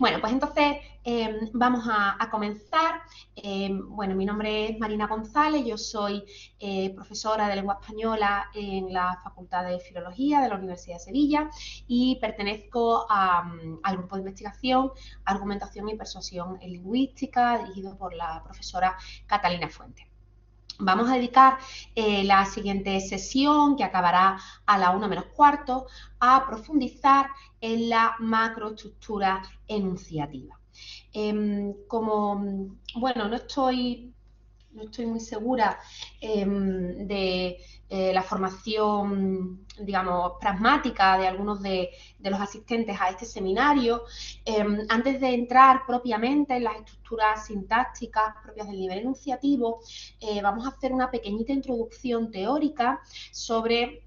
Bueno, pues entonces vamos a comenzar. Bueno, mi nombre es Marina González, yo soy profesora de lengua española en la Facultad de Filología de la Universidad de Sevilla y pertenezco al grupo de investigación Argumentación y Persuasión en Lingüística, dirigido por la profesora Catalina Fuentes. Vamos a dedicar la siguiente sesión, que acabará a la 1:45, a profundizar en la macroestructura enunciativa. Bueno, no estoy muy segura de la formación, digamos, pragmática de algunos de los asistentes a este seminario. Antes de entrar propiamente en las estructuras sintácticas propias del nivel enunciativo, vamos a hacer una pequeñita introducción teórica sobre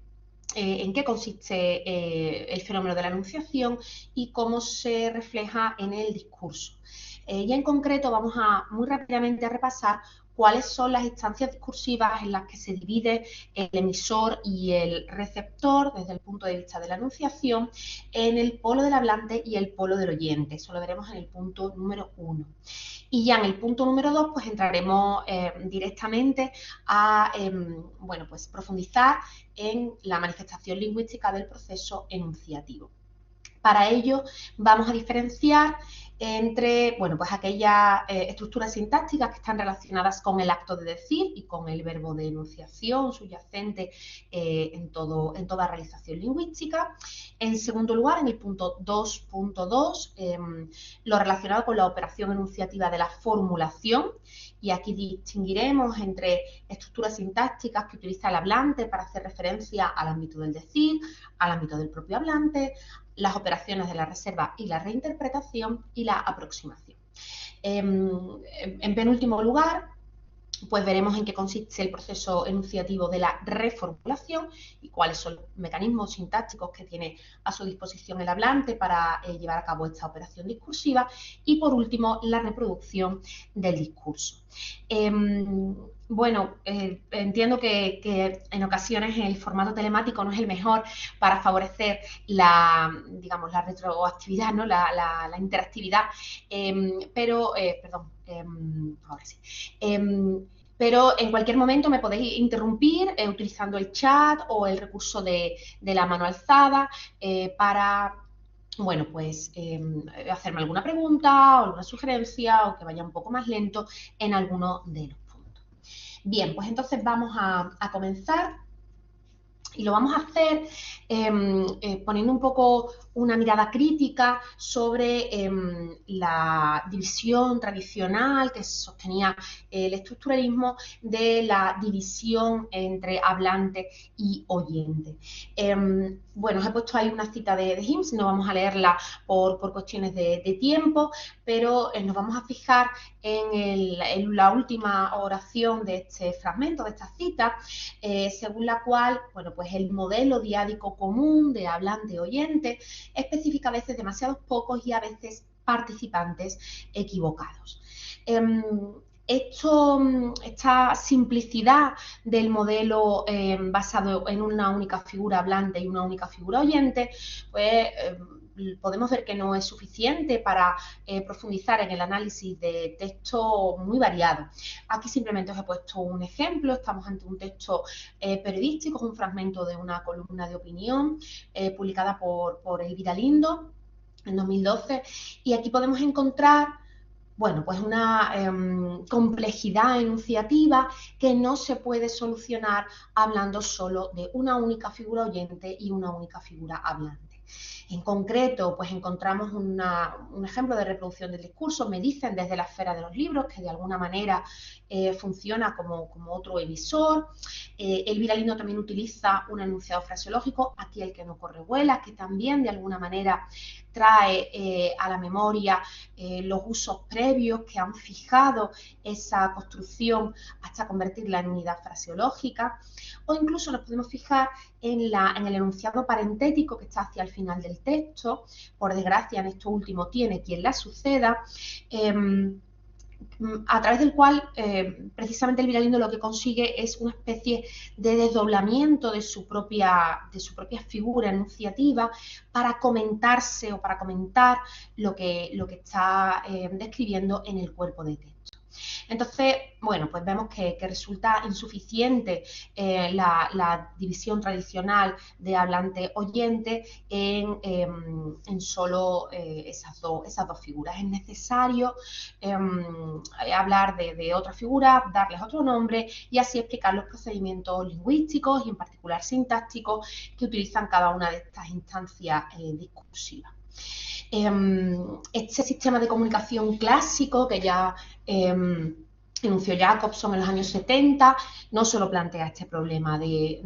en qué consiste el fenómeno de la enunciación y cómo se refleja en el discurso. Y en concreto vamos muy rápidamente a repasar cuáles son las instancias discursivas en las que se divide el emisor y el receptor desde el punto de vista de la enunciación en el polo del hablante y el polo del oyente. Eso lo veremos en el punto número 1. Y ya en el punto número 2 pues entraremos directamente a bueno, pues profundizar en la manifestación lingüística del proceso enunciativo. Para ello vamos a diferenciar entre, bueno, pues aquellas estructuras sintácticas que están relacionadas con el acto de decir y con el verbo de enunciación subyacente en toda realización lingüística. En segundo lugar, en el punto 2.2, lo relacionado con la operación enunciativa de la formulación, y aquí distinguiremos entre estructuras sintácticas que utiliza el hablante para hacer referencia al ámbito del decir, al ámbito del propio hablante, las operaciones de la reserva y la reinterpretación y la aproximación. En penúltimo lugar, pues veremos en qué consiste el proceso enunciativo de la reformulación y cuáles son los mecanismos sintácticos que tiene a su disposición el hablante para llevar a cabo esta operación discursiva. Y por último, la reproducción del discurso. Bueno, entiendo que en ocasiones el formato telemático no es el mejor para favorecer digamos, la retroactividad, ¿no? la interactividad, ahora sí. Pero en cualquier momento me podéis interrumpir utilizando el chat o el recurso de la mano alzada para, bueno, pues hacerme alguna pregunta o alguna sugerencia o que vaya un poco más lento en alguno de los puntos. Bien, pues entonces vamos a comenzar. Y lo vamos a hacer poniendo un poco una mirada crítica sobre la división tradicional que sostenía el estructuralismo de la división entre hablante y oyente. Bueno, os he puesto ahí una cita de Himes, no vamos a leerla por cuestiones de tiempo, pero nos vamos a fijar en la última oración de este fragmento, de esta cita, según la cual, bueno, pues el modelo diádico común de hablante-oyente especifica a veces demasiados pocos y a veces participantes equivocados. Esta simplicidad del modelo basado en una única figura hablante y una única figura oyente, pues podemos ver que no es suficiente para profundizar en el análisis de textos muy variados. Aquí simplemente os he puesto un ejemplo. Estamos ante un texto periodístico, es un fragmento de una columna de opinión publicada por Elvira Lindo en 2012, y aquí podemos encontrar, bueno, pues una complejidad enunciativa que no se puede solucionar hablando solo de una única figura oyente y una única figura hablante. En concreto, pues encontramos un ejemplo de reproducción del discurso. Me dicen desde la esfera de los libros que de alguna manera funciona como otro emisor. Elvira Lindo también utiliza un enunciado fraseológico, aquí el que no corre vuela, que también de alguna manera trae a la memoria los usos previos que han fijado esa construcción hasta convertirla en unidad fraseológica. O incluso nos podemos fijar en el enunciado parentético que está hacia el final del texto. Por desgracia, en esto último tiene quien la suceda. a través del cual precisamente el Viralindo lo que consigue es una especie de desdoblamiento de su propia figura enunciativa para comentarse o para comentar lo que está describiendo en el cuerpo de texto. Entonces, bueno, pues vemos que resulta insuficiente la división tradicional de hablante-oyente en solo esas dos figuras. Es necesario hablar de otra figura, darles otro nombre y así explicar los procedimientos lingüísticos y en particular sintácticos que utilizan cada una de estas instancias discursivas. Este sistema de comunicación clásico que ya enunció Jacobson en los años 70, no solo plantea este problema de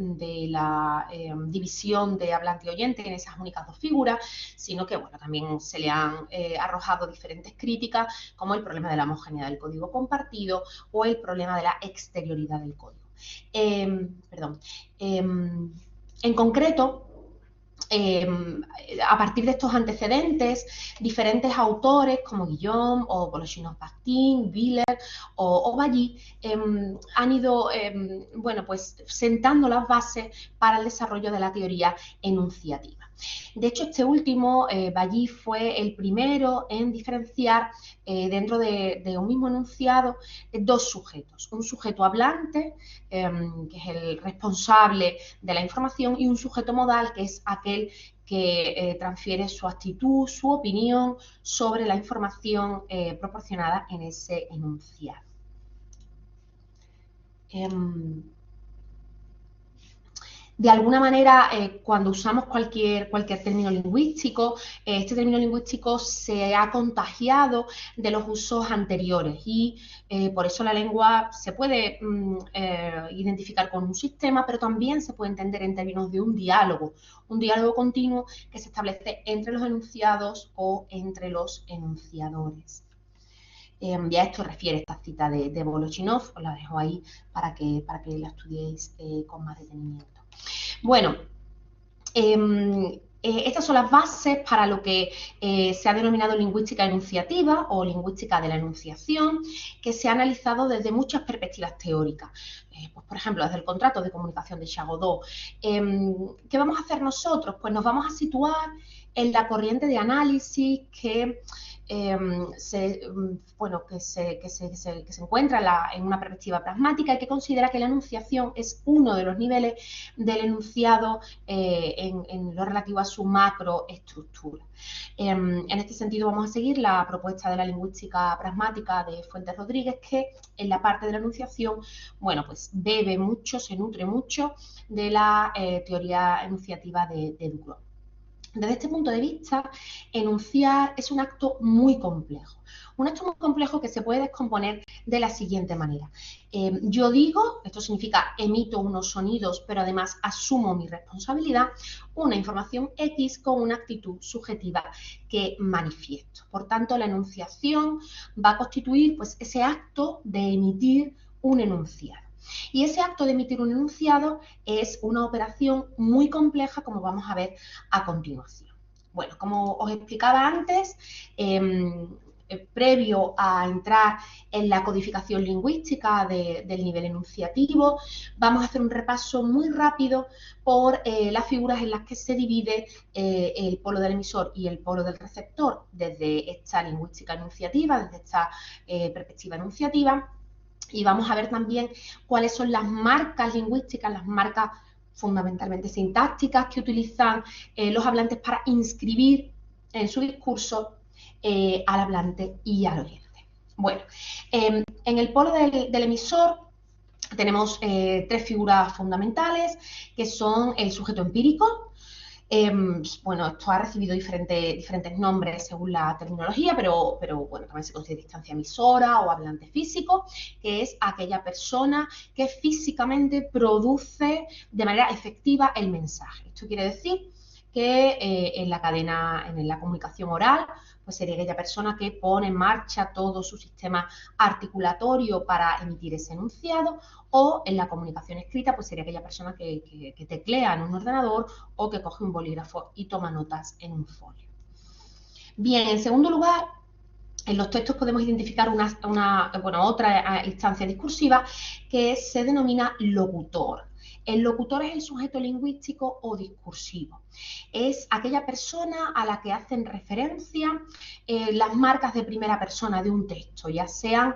la división de hablante y oyente en esas únicas dos figuras, sino que bueno, también se le han arrojado diferentes críticas, como el problema de la homogeneidad del código compartido o el problema de la exterioridad del código. En concreto, a partir de estos antecedentes, diferentes autores como Guillaume o Voloshinov-Bakhtin, Wheeler o Bally han ido bueno, pues, sentando las bases para el desarrollo de la teoría enunciativa. De hecho, este último, Bally, fue el primero en diferenciar dentro de un mismo enunciado dos sujetos. Un sujeto hablante, que es el responsable de la información, y un sujeto modal, que es aquel que transfiere su actitud, su opinión sobre la información proporcionada en ese enunciado. De alguna manera, cuando usamos cualquier término lingüístico, este término lingüístico se ha contagiado de los usos anteriores y por eso la lengua se puede identificar con un sistema, pero también se puede entender en términos de un diálogo continuo que se establece entre los enunciados o entre los enunciadores. Y a esto refiere esta cita de Voloshinov, os la dejo ahí para que la estudiéis con más detenimiento. Bueno, estas son las bases para lo que se ha denominado lingüística enunciativa o lingüística de la enunciación, que se ha analizado desde muchas perspectivas teóricas. Pues, por ejemplo, desde el contrato de comunicación de Chagodeau. ¿Qué vamos a hacer nosotros? Pues nos vamos a situar en la corriente de análisis que se encuentra en una perspectiva pragmática y que considera que la enunciación es uno de los niveles del enunciado en lo relativo a su macroestructura. En este sentido vamos a seguir la propuesta de la lingüística pragmática de Fuentes Rodríguez, que en la parte de la enunciación, bueno, pues bebe mucho, se nutre mucho de la teoría enunciativa de Duclos. Desde este punto de vista, enunciar es un acto muy complejo. Un acto muy complejo que se puede descomponer de la siguiente manera. Yo digo, esto significa emito unos sonidos, pero además asumo mi responsabilidad, una información X con una actitud subjetiva que manifiesto. Por tanto, la enunciación va a constituir pues, ese acto de emitir un enunciado. Y ese acto de emitir un enunciado es una operación muy compleja, como vamos a ver a continuación. Bueno, como os explicaba antes, previo a entrar en la codificación lingüística del nivel enunciativo, vamos a hacer un repaso muy rápido por las figuras en las que se divide el polo del emisor y el polo del receptor desde esta lingüística enunciativa, desde esta perspectiva enunciativa. Y vamos a ver también cuáles son las marcas lingüísticas, las marcas fundamentalmente sintácticas que utilizan los hablantes para inscribir en su discurso al hablante y al oyente. Bueno, en el polo del emisor tenemos tres figuras fundamentales, que son el sujeto empírico. Bueno, esto ha recibido diferentes nombres según la terminología, pero bueno, también se considera distancia emisora o hablante físico, que es aquella persona que físicamente produce de manera efectiva el mensaje. Esto quiere decir que en la comunicación oral, pues sería aquella persona que pone en marcha todo su sistema articulatorio para emitir ese enunciado, o en la comunicación escrita, pues sería aquella persona que teclea en un ordenador o que coge un bolígrafo y toma notas en un folio. Bien, en segundo lugar, En los textos podemos identificar otra instancia discursiva que se denomina locutor. El locutor es el sujeto lingüístico o discursivo. Es aquella persona a la que hacen referencia las marcas de primera persona de un texto, ya sean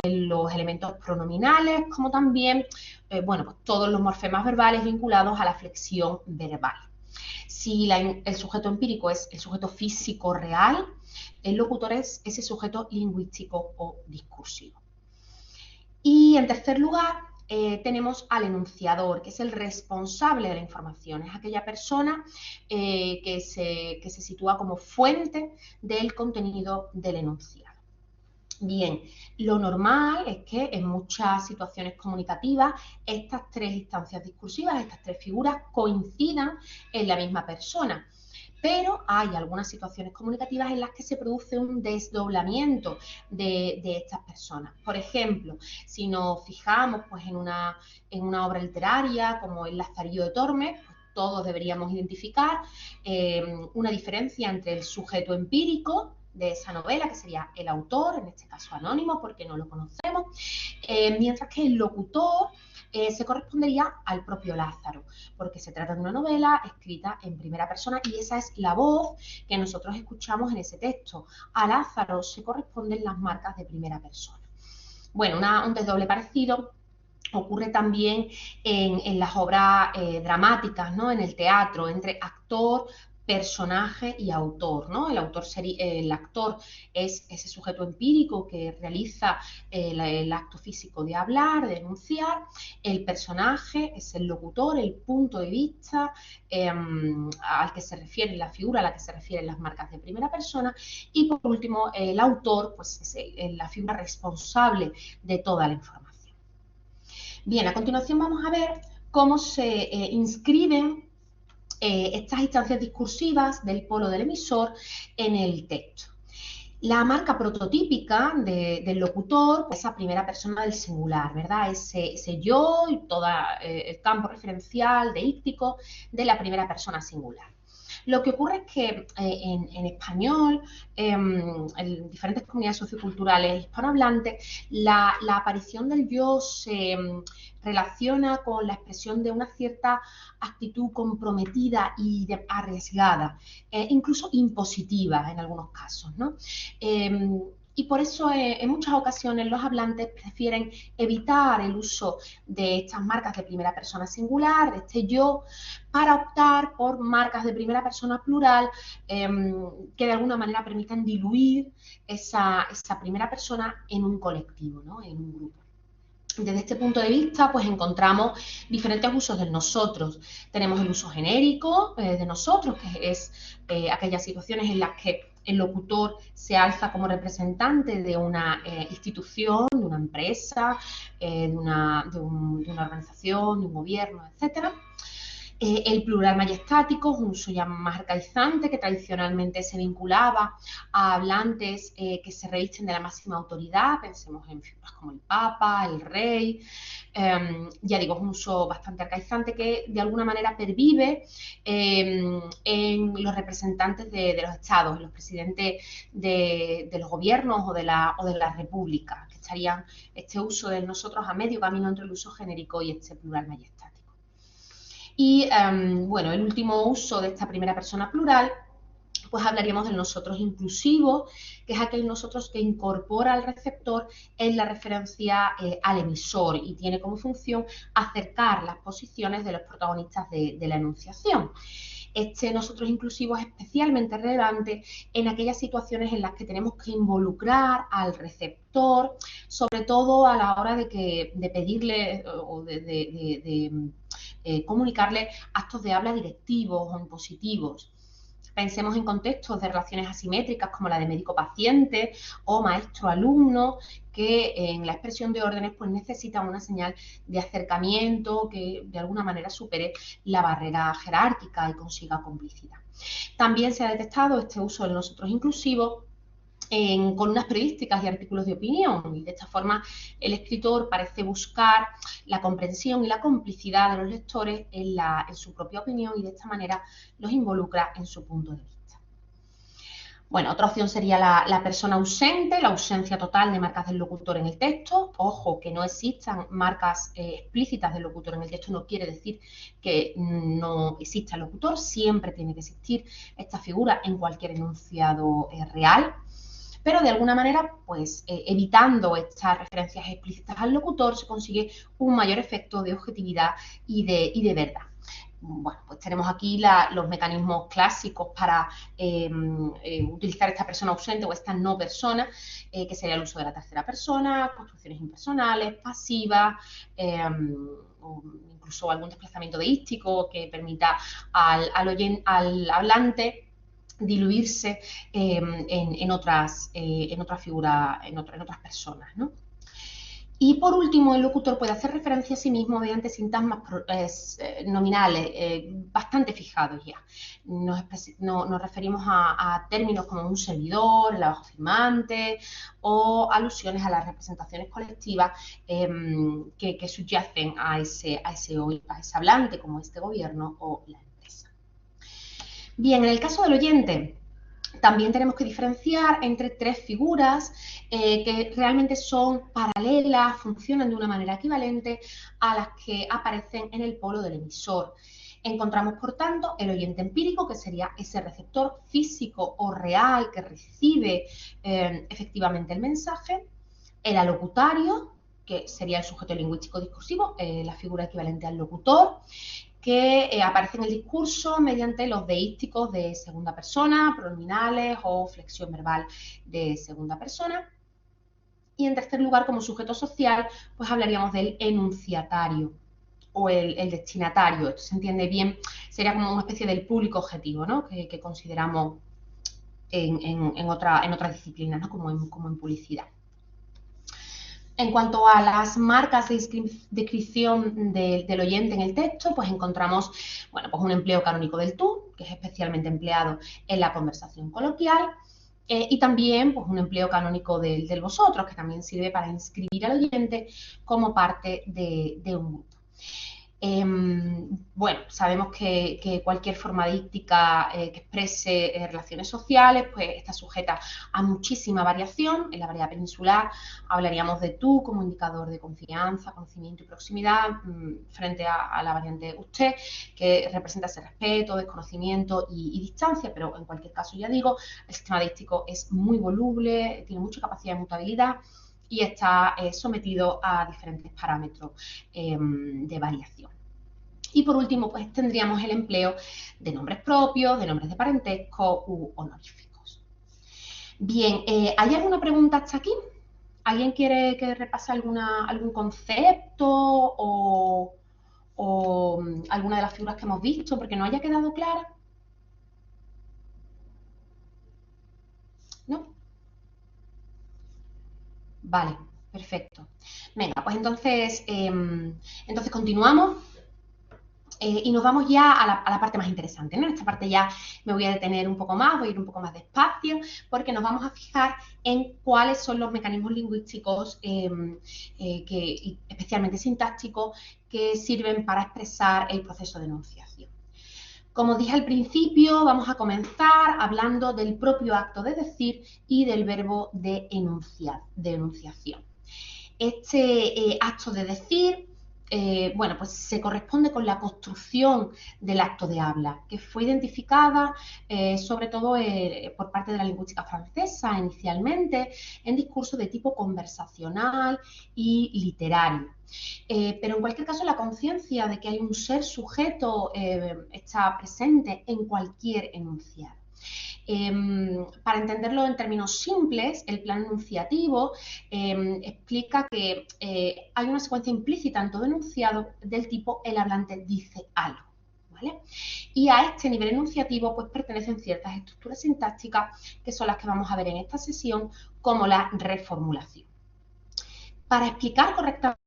los elementos pronominales como también pues todos los morfemas verbales vinculados a la flexión verbal. Si el sujeto empírico es el sujeto físico real, el locutor es ese sujeto lingüístico o discursivo. Y en tercer lugar, tenemos al enunciador, que es el responsable de la información. Es aquella persona que se sitúa como fuente del contenido del enunciado. Bien, lo normal es que en muchas situaciones comunicativas estas tres instancias discursivas, estas tres figuras coincidan en la misma persona. Pero hay algunas situaciones comunicativas en las que se produce un desdoblamiento de estas personas. Por ejemplo, si nos fijamos pues, en una obra literaria como El Lazarillo de Tormes, pues, todos deberíamos identificar una diferencia entre el sujeto empírico de esa novela, que sería el autor, en este caso anónimo porque no lo conocemos, mientras que el locutor se correspondería al propio Lázaro, porque se trata de una novela escrita en primera persona y esa es la voz que nosotros escuchamos en ese texto. A Lázaro se corresponden las marcas de primera persona. Bueno, un desdoble parecido ocurre también en las obras dramáticas, ¿no? En el teatro, entre actor, personaje y autor, ¿no? El actor es ese sujeto empírico que realiza el acto físico de hablar, de enunciar. El personaje es el locutor, el punto de vista al que se refiere la figura, a la que se refieren las marcas de primera persona. Y por último, el autor, pues es la figura responsable de toda la información. Bien, a continuación vamos a ver cómo se inscriben estas instancias discursivas del polo del emisor en el texto. La marca prototípica del locutor es esa primera persona del singular, ¿verdad? Ese yo y todo el campo referencial deíctico de la primera persona singular. Lo que ocurre es que en español, en diferentes comunidades socioculturales hispanohablantes, la aparición del yo se relaciona con la expresión de una cierta actitud comprometida y arriesgada, incluso impositiva en algunos casos, ¿no? Y por eso en muchas ocasiones los hablantes prefieren evitar el uso de estas marcas de primera persona singular, de este yo, para optar por marcas de primera persona plural que de alguna manera permitan diluir esa primera persona en un colectivo, ¿no? En un grupo. Desde este punto de vista, pues encontramos diferentes usos del nosotros. Tenemos el uso genérico de nosotros, que es aquellas situaciones en las que el locutor se alza como representante de una institución, de una empresa, de una organización, de un gobierno, etcétera. El plural majestático es un uso ya más arcaizante que tradicionalmente se vinculaba a hablantes que se revisten de la máxima autoridad, pensemos en figuras como el Papa, el Rey, ya digo, es un uso bastante arcaizante que de alguna manera pervive en los representantes de los estados, en los presidentes de los gobiernos o de la república, que estarían este uso de nosotros a medio camino entre el uso genérico y este plural majestático. Y bueno, el último uso de esta primera persona plural, pues hablaríamos del nosotros inclusivo, que es aquel nosotros que incorpora al receptor en la referencia al emisor y tiene como función acercar las posiciones de los protagonistas de la enunciación. Este nosotros inclusivo es especialmente relevante en aquellas situaciones en las que tenemos que involucrar al receptor, sobre todo a la hora de pedirle o de comunicarle actos de habla directivos o impositivos. Pensemos en contextos de relaciones asimétricas como la de médico-paciente o maestro-alumno, que en la expresión de órdenes pues necesitan una señal de acercamiento que de alguna manera supere la barrera jerárquica y consiga complicidad. También se ha detectado este uso del nosotros inclusivo en columnas periodísticas y artículos de opinión, y de esta forma el escritor parece buscar la comprensión y la complicidad de los lectores en su propia opinión y de esta manera los involucra en su punto de vista. Bueno, otra opción sería la persona ausente, la ausencia total de marcas del locutor en el texto. Ojo, que no existan marcas explícitas del locutor en el texto no quiere decir que no exista el locutor, siempre tiene que existir esta figura en cualquier enunciado real. Pero de alguna manera, pues evitando estas referencias explícitas al locutor, se consigue un mayor efecto de objetividad y de verdad. Bueno, pues tenemos aquí los mecanismos clásicos para utilizar esta persona ausente o esta no persona, que sería el uso de la tercera persona, construcciones impersonales, pasivas, incluso algún desplazamiento deístico que permita al hablante diluirse en otras figuras, en otras personas, ¿no? Y por último, el locutor puede hacer referencia a sí mismo mediante sintagmas nominales bastante fijados ya. Nos referimos a términos como un servidor, el abajo firmante o alusiones a las representaciones colectivas que subyacen a ese hablante, como este gobierno o la empresa. Bien, en el caso del oyente, también tenemos que diferenciar entre tres figuras que realmente son paralelas, funcionan de una manera equivalente a las que aparecen en el polo del emisor. Encontramos, por tanto, el oyente empírico, que sería ese receptor físico o real que recibe efectivamente el mensaje, el alocutario, que sería el sujeto lingüístico discursivo, la figura equivalente al locutor, que aparece en el discurso mediante los deísticos de segunda persona, pronominales o flexión verbal de segunda persona. Y en tercer lugar, como sujeto social, pues hablaríamos del enunciatario o el destinatario. Esto se entiende bien, sería como una especie del público objetivo, ¿no? que consideramos en otras disciplinas, ¿no? como en publicidad. En cuanto a las marcas de descripción del oyente en el texto, pues encontramos pues un empleo canónico del tú, que es especialmente empleado en la conversación coloquial, y también pues, un empleo canónico del vosotros, que también sirve para inscribir al oyente como parte de un grupo. Bueno, sabemos que cualquier forma díctica que exprese relaciones sociales pues está sujeta a muchísima variación. En la variedad peninsular hablaríamos de tú como indicador de confianza, conocimiento y proximidad frente a la variante usted, que representa ese respeto, desconocimiento y distancia, pero en cualquier caso, ya digo, el sistema díctico es muy voluble, tiene mucha capacidad de mutabilidad y está sometido a diferentes parámetros de variación. Y por último, pues tendríamos el empleo de nombres propios, de nombres de parentesco u honoríficos. Bien, ¿hay alguna pregunta hasta aquí? ¿Alguien quiere que repase algún concepto o alguna de las figuras que hemos visto porque no haya quedado clara? ¿No? Vale, perfecto. Venga, pues entonces continuamos. Y nos vamos ya a la parte más interesante, ¿no? En esta parte ya me voy a detener un poco más, voy a ir un poco más despacio, porque nos vamos a fijar en cuáles son los mecanismos lingüísticos, especialmente sintácticos, que sirven para expresar el proceso de enunciación. Como dije al principio, vamos a comenzar hablando del propio acto de decir y del verbo de enunciación. Este acto de decir, pues se corresponde con la construcción del acto de habla, que fue identificada sobre todo por parte de la lingüística francesa inicialmente en discurso de tipo conversacional y literario. Pero en cualquier caso, la conciencia de que hay un ser sujeto está presente en cualquier enunciado. Para entenderlo en términos simples, el plan enunciativo explica que hay una secuencia implícita en todo enunciado del tipo el hablante dice algo. ¿Vale? Y a este nivel enunciativo pues pertenecen ciertas estructuras sintácticas que son las que vamos a ver en esta sesión, como la reformulación. Para explicar correctamente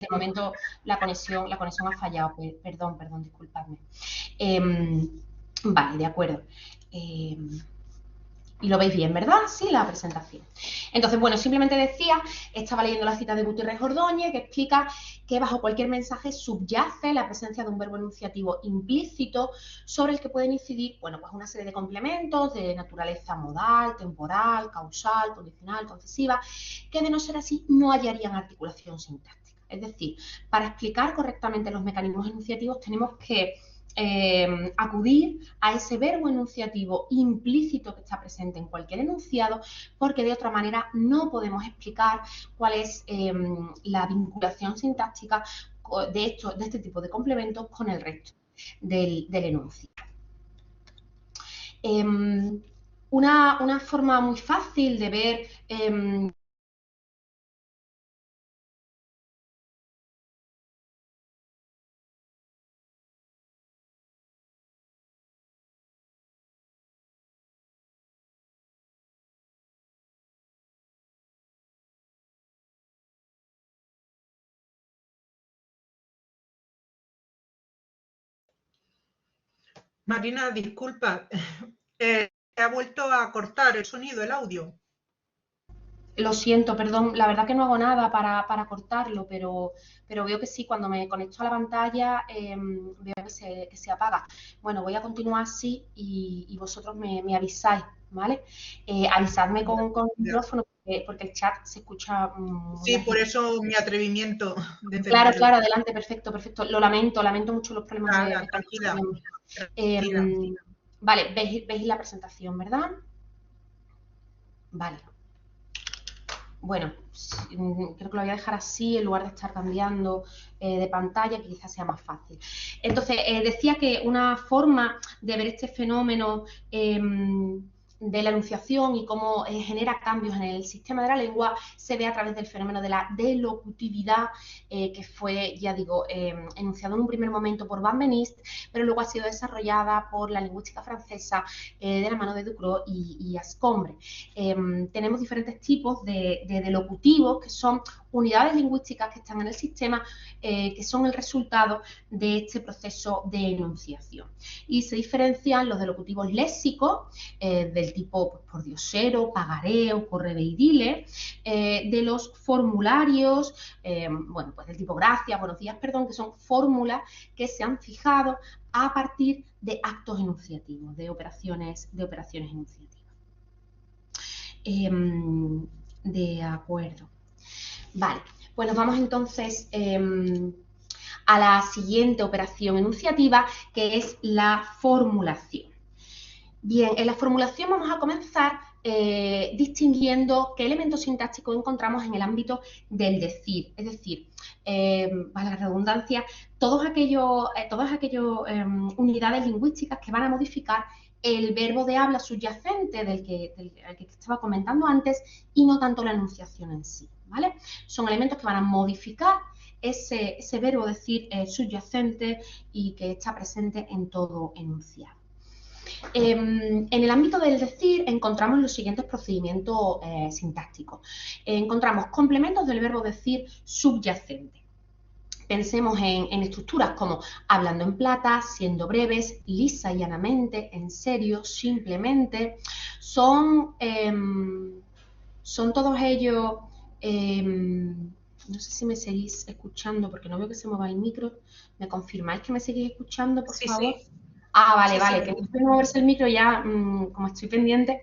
de momento la conexión ha fallado, perdón, disculpadme. Vale, de acuerdo. Y lo veis bien, ¿verdad? Sí, la presentación. Entonces, bueno, simplemente decía, estaba leyendo la cita de Gutiérrez Ordóñez, que explica que bajo cualquier mensaje subyace la presencia de un verbo enunciativo implícito sobre el que pueden incidir, bueno, pues una serie de complementos de naturaleza modal, temporal, causal, condicional, concesiva, que de no ser así no hallarían articulación sintáctica. Es decir, para explicar correctamente los mecanismos enunciativos tenemos que acudir a ese verbo enunciativo implícito que está presente en cualquier enunciado, porque de otra manera no podemos explicar cuál es la vinculación sintáctica de este tipo de complementos con el resto del enunciado. Una forma muy fácil de ver Marina, disculpa, se ha vuelto a cortar el sonido, el audio. Lo siento, perdón, la verdad que no hago nada para cortarlo, pero veo que sí, cuando me conecto a la pantalla veo que se apaga. Bueno, voy a continuar así y vosotros me avisáis, ¿vale? Avisadme con el micrófono porque el chat se escucha muy Sí, por bajito. eso mi atrevimiento de Claro, encenderlo. claro, adelante, perfecto, perfecto. Lo lamento mucho los problemas Nada, de tranquila, conexión. tranquila. Vale, veis la presentación, ¿verdad? Vale. Bueno, creo que lo voy a dejar así en lugar de estar cambiando de pantalla, que quizás sea más fácil. Entonces, decía que una forma de ver este fenómeno de la enunciación y cómo genera cambios en el sistema de la lengua se ve a través del fenómeno de la delocutividad, que fue, ya digo, enunciado en un primer momento por Van Benist, pero luego ha sido desarrollada por la lingüística francesa de la mano de Ducrot y Ascombre. Tenemos diferentes tipos de locutivos, que son unidades lingüísticas que están en el sistema, que son el resultado de este proceso de enunciación. Y se diferencian los locutivos léxicos, del tipo pues, pordiosero, pagareo, correveidile, de los formularios, bueno, pues del tipo gracias, buenos días, perdón, que son fórmulas que se han fijado a partir de actos enunciativos, de operaciones enunciativas. De acuerdo. Vale, pues nos vamos entonces a la siguiente operación enunciativa, que es la formulación. Bien, en la formulación vamos a comenzar distinguiendo qué elementos sintácticos encontramos en el ámbito del decir, es decir, para la redundancia, todas aquellas unidades lingüísticas que van a modificar el verbo de habla subyacente del que estaba comentando antes y no tanto la enunciación en sí, ¿vale? Son elementos que van a modificar ese verbo decir subyacente y que está presente en todo enunciado. En el ámbito del decir encontramos los siguientes procedimientos sintácticos. Encontramos complementos del verbo decir subyacente. Pensemos en estructuras como hablando en plata, siendo breves, lisa y llanamente, en serio, simplemente. Son todos ellos, no sé si me seguís escuchando porque no veo que se mueva el micro. ¿Me confirmáis que me seguís escuchando, por favor? Sí. Ah, vale, Sí, que no puede moverse el micro ya, como estoy pendiente.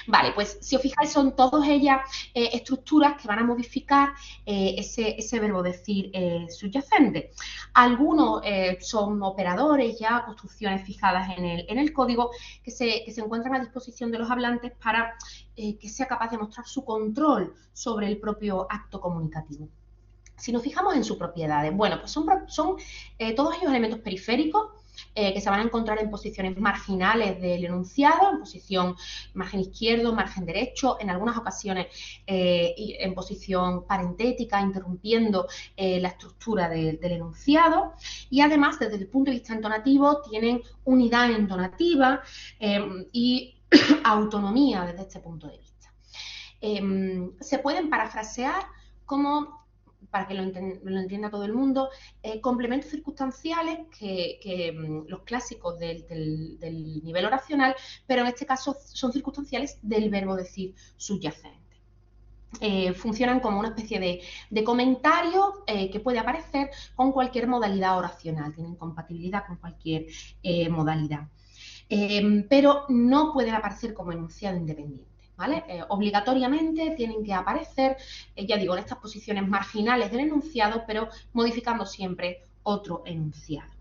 Vale, pues si os fijáis son todas ellas estructuras que van a modificar ese verbo decir subyacente. Algunos son operadores ya, construcciones fijadas en el código que se encuentran a disposición de los hablantes para que sea capaz de mostrar su control sobre el propio acto comunicativo. Si nos fijamos en sus propiedades, bueno, pues son todos ellos elementos periféricos que se van a encontrar en posiciones marginales del enunciado, en posición margen izquierdo, margen derecho, en algunas ocasiones en posición parentética, interrumpiendo la estructura del enunciado, y además desde el punto de vista entonativo tienen unidad entonativa y autonomía desde este punto de vista. Se pueden parafrasear como para que lo entienda todo el mundo, complementos circunstanciales los clásicos del nivel oracional, pero en este caso son circunstanciales del verbo decir subyacente. Funcionan como una especie de comentario que puede aparecer con cualquier modalidad oracional, tienen compatibilidad con cualquier modalidad. Pero no pueden aparecer como enunciado independiente. ¿Vale? Obligatoriamente tienen que aparecer, ya digo, en estas posiciones marginales del enunciado, pero modificando siempre otro enunciado.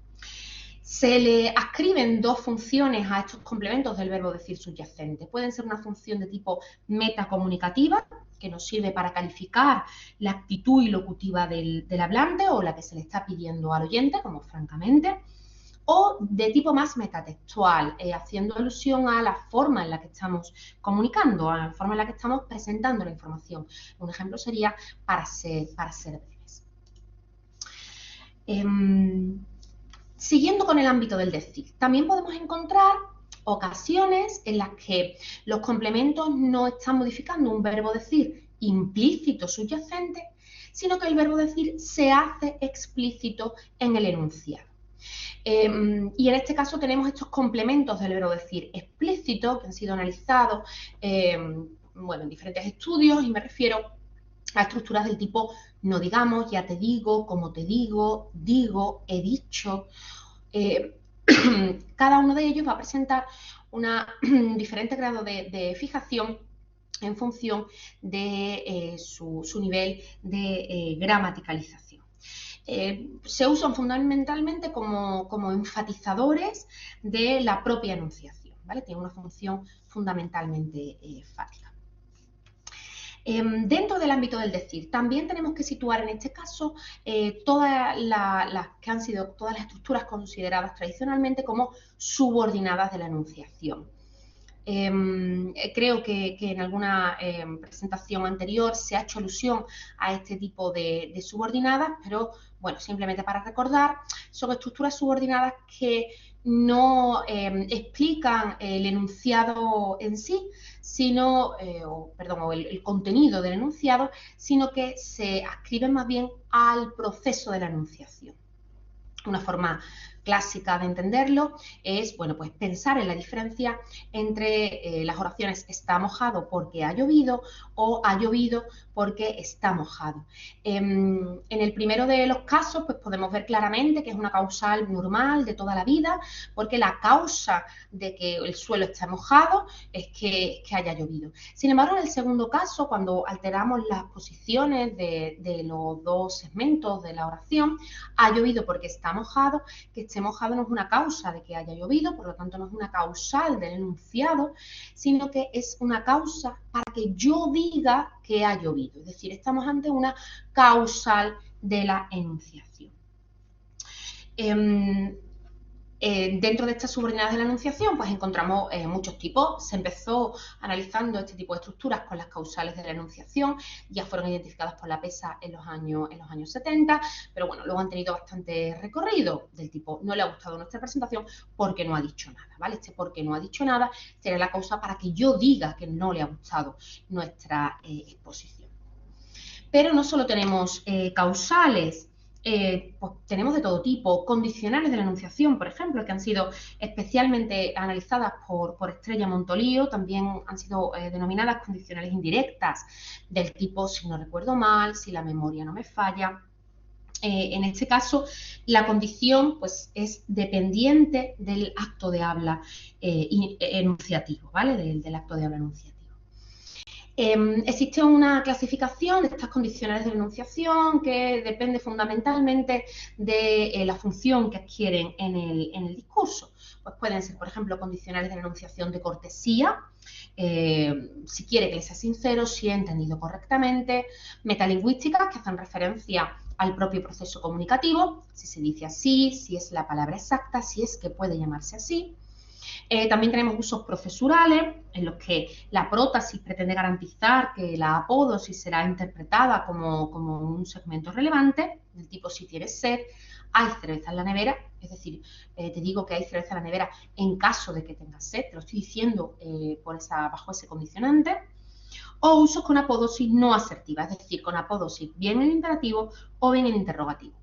Se le ascriben dos funciones a estos complementos del verbo decir subyacente. Pueden ser una función de tipo metacomunicativa, que nos sirve para calificar la actitud ilocutiva del hablante o la que se le está pidiendo al oyente, como francamente, o de tipo más metatextual, haciendo alusión a la forma en la que estamos comunicando, a la forma en la que estamos presentando la información. Un ejemplo sería para ser breves. Siguiendo con el ámbito del decir, también podemos encontrar ocasiones en las que los complementos no están modificando un verbo decir implícito subyacente, sino que el verbo decir se hace explícito en el enunciado. Y en este caso tenemos estos complementos del verbo decir explícito que han sido analizados bueno, en diferentes estudios, y me refiero a estructuras del tipo no digamos, ya te digo, como te digo, he dicho. Cada uno de ellos va a presentar un diferente grado de fijación en función de su nivel de gramaticalización. Se usan fundamentalmente como enfatizadores de la propia enunciación, ¿vale? Tiene una función fundamentalmente enfática. Dentro del ámbito del decir, también tenemos que situar en este caso todas las estructuras consideradas tradicionalmente como subordinadas de la enunciación. Creo que en alguna presentación anterior se ha hecho alusión a este tipo de subordinadas, pero bueno, simplemente para recordar, son estructuras subordinadas que no explican el enunciado en sí, sino, o el contenido del enunciado, sino que se ascriben más bien al proceso de la enunciación. Una forma clásica de entenderlo es, bueno, pues pensar en la diferencia entre las oraciones está mojado porque ha llovido o ha llovido porque está mojado. En el primero de los casos, pues podemos ver claramente que es una causal normal de toda la vida, porque la causa de que el suelo esté mojado es que haya llovido. Sin embargo, en el segundo caso, cuando alteramos las posiciones de los dos segmentos de la oración, ha llovido porque está mojado, que esté mojado no es una causa de que haya llovido, por lo tanto no es una causal del enunciado, sino que es una causa para que yo diga que ha llovido. Es decir, estamos ante una causal de la enunciación. Dentro de estas subordinadas de la enunciación, pues encontramos muchos tipos. Se empezó analizando este tipo de estructuras con las causales de la enunciación, ya fueron identificadas por la PESA en los años 70, pero bueno, luego han tenido bastante recorrido del tipo no le ha gustado nuestra presentación porque no ha dicho nada, ¿vale? Este porque no ha dicho nada sería la causa para que yo diga que no le ha gustado nuestra exposición. Pero no solo tenemos causales, pues tenemos de todo tipo, condicionales de la enunciación, por ejemplo, que han sido especialmente analizadas por Estrella Montolío, también han sido denominadas condicionales indirectas, del tipo si no recuerdo mal, si la memoria no me falla. En este caso, la condición pues, es dependiente del acto de habla enunciativo, ¿vale? Del acto de habla enunciativo. Existe una clasificación de estas condicionales de enunciación que depende fundamentalmente de la función que adquieren en el discurso. Pues pueden ser, por ejemplo, condicionales de enunciación de cortesía, si quiere que le sea sincero, si he entendido correctamente, metalingüísticas que hacen referencia al propio proceso comunicativo, si se dice así, si es la palabra exacta, si es que puede llamarse así. También tenemos usos procesurales, en los que la prótesis pretende garantizar que la apódosis será interpretada como un segmento relevante, del tipo si tienes sed, hay cerveza en la nevera, es decir, te digo que hay cerveza en la nevera en caso de que tengas sed, te lo estoy diciendo bajo ese condicionante. O usos con apódosis no asertiva, es decir, con apódosis bien en imperativo o bien en interrogativo.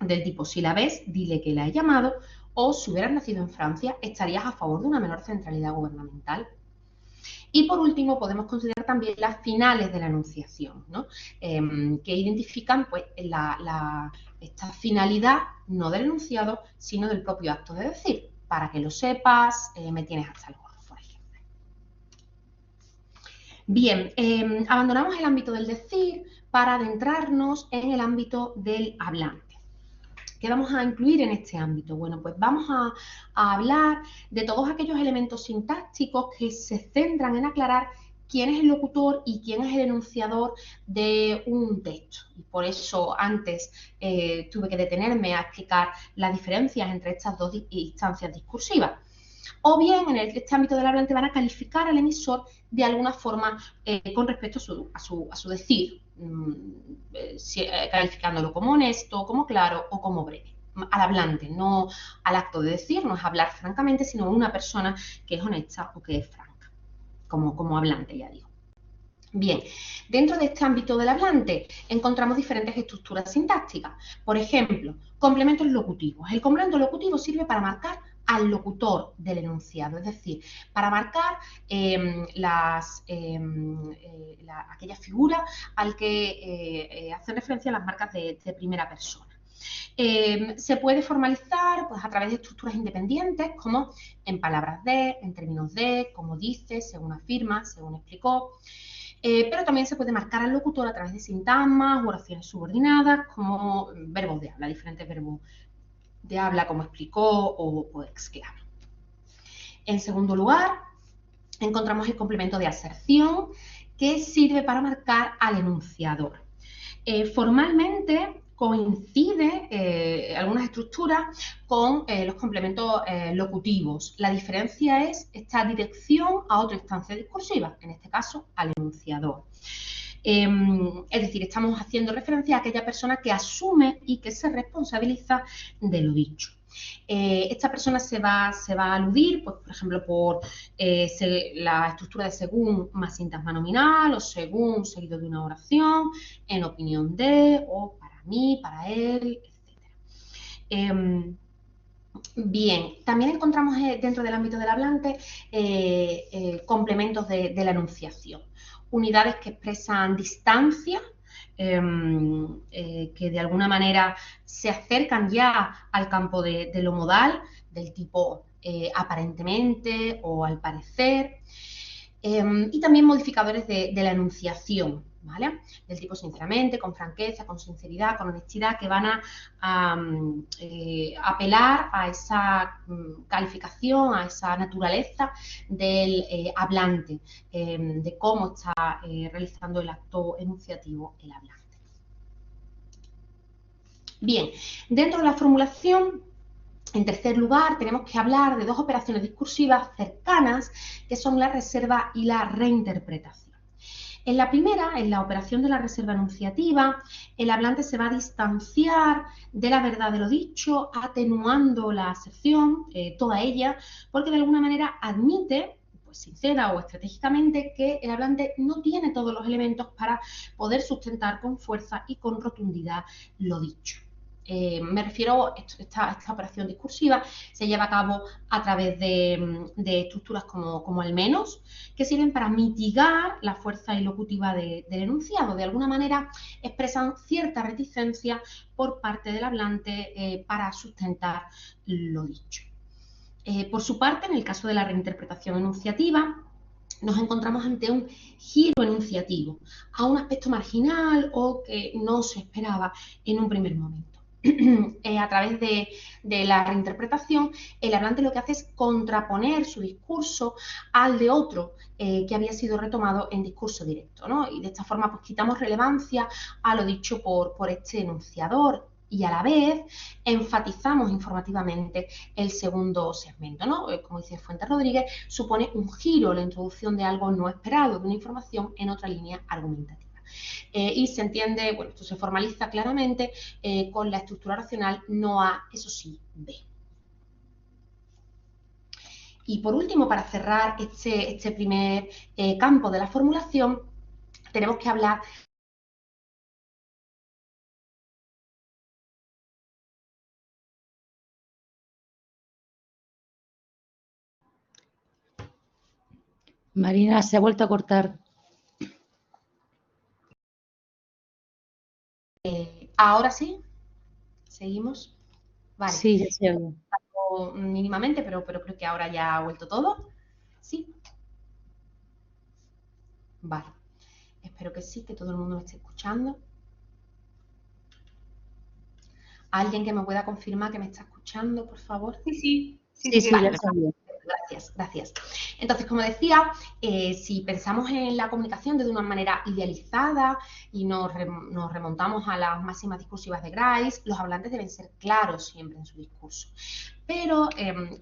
Del tipo, si la ves, dile que la he llamado, o si hubieras nacido en Francia, estarías a favor de una menor centralidad gubernamental. Y por último, podemos considerar también las finales de la enunciación, ¿no? Que identifican pues, esta finalidad no del enunciado, sino del propio acto de decir. Para que lo sepas, me tienes hasta el gorro, por ejemplo. Bien, abandonamos el ámbito del decir para adentrarnos en el ámbito del hablante. ¿Qué vamos a incluir en este ámbito? Bueno, pues vamos a hablar de todos aquellos elementos sintácticos que se centran en aclarar quién es el locutor y quién es el enunciador de un texto. Y por eso antes tuve que detenerme a explicar las diferencias entre estas dos instancias discursivas. O bien, en este ámbito del hablante van a calificar al emisor de alguna forma con respecto a su decir, calificándolo como honesto, como claro o como breve. Al hablante, no al acto de decir, no es hablar francamente, sino una persona que es honesta o que es franca, como hablante, ya digo. Bien, dentro de este ámbito del hablante encontramos diferentes estructuras sintácticas. Por ejemplo, complementos locutivos. El complemento locutivo sirve para marcar al locutor del enunciado, es decir, para marcar aquella figura al que hacen referencia las marcas de primera persona. Se puede formalizar pues, a través de estructuras independientes, como en palabras de, en términos de, como dice, según afirma, según explicó. Pero también se puede marcar al locutor a través de sintagmas u oraciones subordinadas, como verbos de habla, diferentes verbos de habla, como explicó o exclama. En segundo lugar, encontramos el complemento de aserción, que sirve para marcar al enunciador. Formalmente coincide algunas estructuras con los complementos locutivos. La diferencia es esta dirección a otra instancia discursiva, en este caso al enunciador. Es decir, estamos haciendo referencia a aquella persona que asume y que se responsabiliza de lo dicho. Esta persona se va a aludir, pues, por ejemplo, por la estructura de según más sintagma nominal, o según seguido de una oración, en opinión de, o para mí, para él, etc. Bien, también encontramos dentro del ámbito del hablante complementos de la enunciación. Unidades que expresan distancia, que de alguna manera se acercan ya al campo de lo modal, del tipo aparentemente o al parecer, y también modificadores de la enunciación, ¿vale? Del tipo sinceramente, con franqueza, con sinceridad, con honestidad, que van a apelar a esa calificación, a esa naturaleza del hablante, de cómo está realizando el acto enunciativo el hablante. Bien, dentro de la formulación, en tercer lugar, tenemos que hablar de dos operaciones discursivas cercanas, que son la reserva y la reinterpretación. En la primera, en la operación de la reserva enunciativa, el hablante se va a distanciar de la verdad de lo dicho, atenuando la aserción, toda ella, porque de alguna manera admite, pues sincera o estratégicamente, que el hablante no tiene todos los elementos para poder sustentar con fuerza y con rotundidad lo dicho. Me refiero a esta operación discursiva se lleva a cabo a través de estructuras como al menos, que sirven para mitigar la fuerza ilocutiva del enunciado. De alguna manera expresan cierta reticencia por parte del hablante para sustentar lo dicho. Por su parte, en el caso de la reinterpretación enunciativa, nos encontramos ante un giro enunciativo a un aspecto marginal o que no se esperaba en un primer momento. A través de la reinterpretación, el hablante lo que hace es contraponer su discurso al de otro que había sido retomado en discurso directo, ¿no? Y de esta forma pues quitamos relevancia a lo dicho por este enunciador y a la vez enfatizamos informativamente el segundo segmento, ¿no? Como dice Fuentes Rodríguez, supone un giro, la introducción de algo no esperado, de una información en otra línea argumentativa. Y se entiende, bueno, esto se formaliza claramente con la estructura racional no A, eso sí, B. Y por último, para cerrar este primer campo de la formulación, tenemos que hablar Marina, se ha vuelto a cortar. ahora sí, seguimos. Vale. Sí, ya se oye. Mínimamente, pero creo que ahora ya ha vuelto todo. ¿Sí? Vale. Espero que sí, que todo el mundo me esté escuchando. ¿Alguien que me pueda confirmar que me está escuchando, por favor? Sí, Ya se oye. Gracias. Entonces, como decía, si pensamos en la comunicación de una manera idealizada y nos remontamos a las máximas discursivas de Grice, los hablantes deben ser claros siempre en su discurso. Pero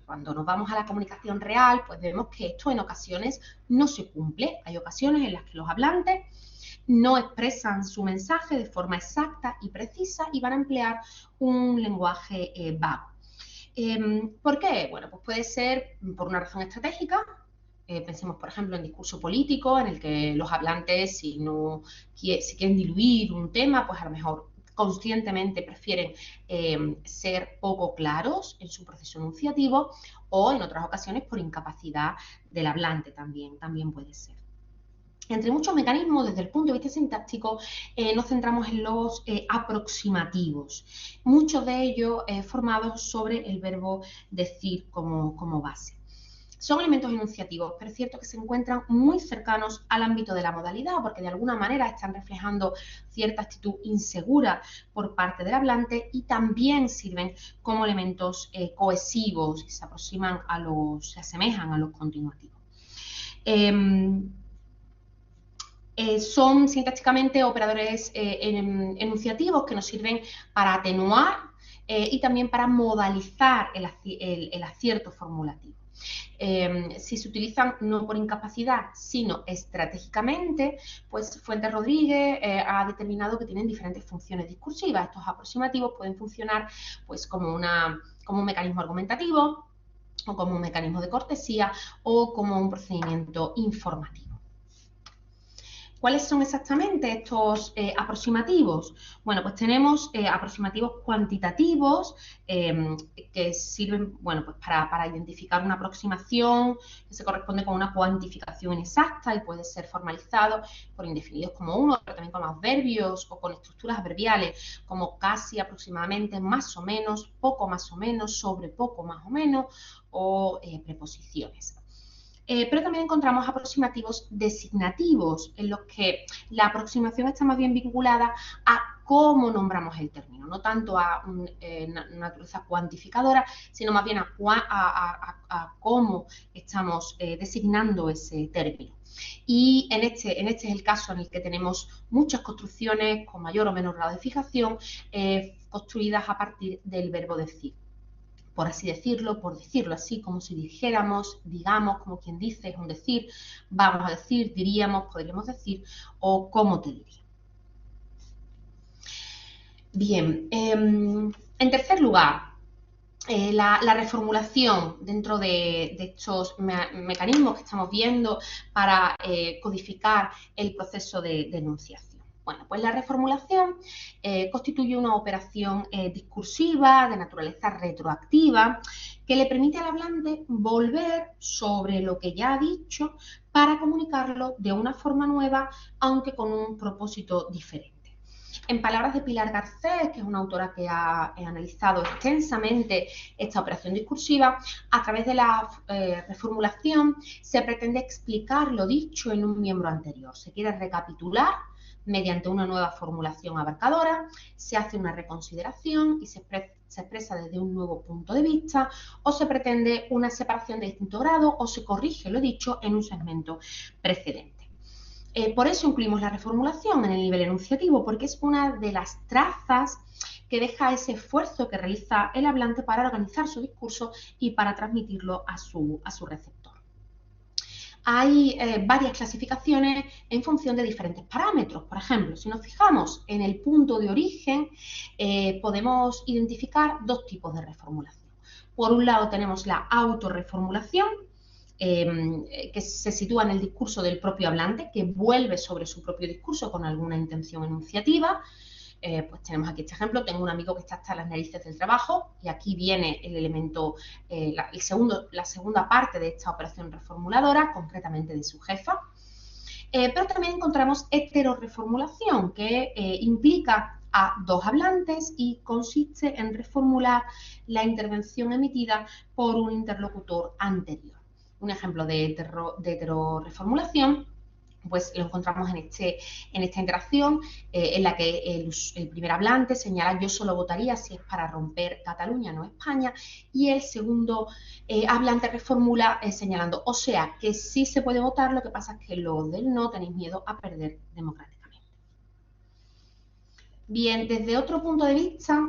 cuando nos vamos a la comunicación real, pues vemos que esto en ocasiones no se cumple. Hay ocasiones en las que los hablantes no expresan su mensaje de forma exacta y precisa y van a emplear un lenguaje vago. ¿Por qué? Bueno, pues puede ser por una razón estratégica. Pensemos, por ejemplo, en discurso político, en el que los hablantes, si quieren diluir un tema, pues a lo mejor conscientemente prefieren ser poco claros en su proceso enunciativo, o en otras ocasiones por incapacidad del hablante también puede ser. Entre muchos mecanismos, desde el punto de vista sintáctico, nos centramos en los aproximativos, muchos de ellos formados sobre el verbo decir como base. Son elementos enunciativos, pero es cierto que se encuentran muy cercanos al ámbito de la modalidad, porque de alguna manera están reflejando cierta actitud insegura por parte del hablante y también sirven como elementos cohesivos y se asemejan a los continuativos. Son sintácticamente operadores enunciativos que nos sirven para atenuar y también para modalizar el acierto formulativo. Si se utilizan no por incapacidad, sino estratégicamente, pues Fuentes Rodríguez ha determinado que tienen diferentes funciones discursivas. Estos aproximativos pueden funcionar pues, como un mecanismo argumentativo, o como un mecanismo de cortesía, o como un procedimiento informativo. ¿Cuáles son exactamente estos aproximativos? Bueno, pues tenemos aproximativos cuantitativos que sirven, bueno, pues para identificar una aproximación que se corresponde con una cuantificación inexacta y puede ser formalizado por indefinidos como uno, pero también con adverbios o con estructuras adverbiales como casi, aproximadamente, más o menos, poco más o menos, sobre poco más o menos o preposiciones. Pero también encontramos aproximativos designativos, en los que la aproximación está más bien vinculada a cómo nombramos el término, no tanto a una naturaleza cuantificadora, sino más bien a cómo estamos designando ese término. Y este es el caso en el que tenemos muchas construcciones con mayor o menor grado de fijación, construidas a partir del verbo decir. Por así decirlo, por decirlo así, como si dijéramos, digamos, como quien dice, es un decir, vamos a decir, diríamos, podríamos decir, o cómo te diría. Bien, en tercer lugar, la reformulación dentro de estos mecanismos que estamos viendo para codificar el proceso de enunciación. Bueno, pues la reformulación constituye una operación discursiva de naturaleza retroactiva que le permite al hablante volver sobre lo que ya ha dicho para comunicarlo de una forma nueva, aunque con un propósito diferente. En palabras de Pilar Garcés, que es una autora que ha analizado extensamente esta operación discursiva, a través de la reformulación se pretende explicar lo dicho en un miembro anterior. Se quiere recapitular mediante una nueva formulación abarcadora, se hace una reconsideración y se expresa desde un nuevo punto de vista, o se pretende una separación de distinto grado, o se corrige lo dicho en un segmento precedente. Por eso incluimos la reformulación en el nivel enunciativo, porque es una de las trazas que deja ese esfuerzo que realiza el hablante para organizar su discurso y para transmitirlo a su receptor. Hay varias clasificaciones en función de diferentes parámetros. Por ejemplo, si nos fijamos en el punto de origen, podemos identificar dos tipos de reformulación. Por un lado tenemos la autorreformulación, que se sitúa en el discurso del propio hablante, que vuelve sobre su propio discurso con alguna intención enunciativa. Pues tenemos aquí este ejemplo. Tengo un amigo que está hasta las narices del trabajo y aquí viene el elemento, la segunda parte de esta operación reformuladora, concretamente de su jefa. Pero también encontramos heterorreformulación, que implica a dos hablantes y consiste en reformular la intervención emitida por un interlocutor anterior. Un ejemplo de heterorreformulación pues lo encontramos en esta interacción en la que el primer hablante señala: yo solo votaría si es para romper Cataluña, no España, y el segundo hablante reformula señalando: o sea, que sí se puede votar, lo que pasa es que los del no tenéis miedo a perder democráticamente. Bien, desde otro punto de vista,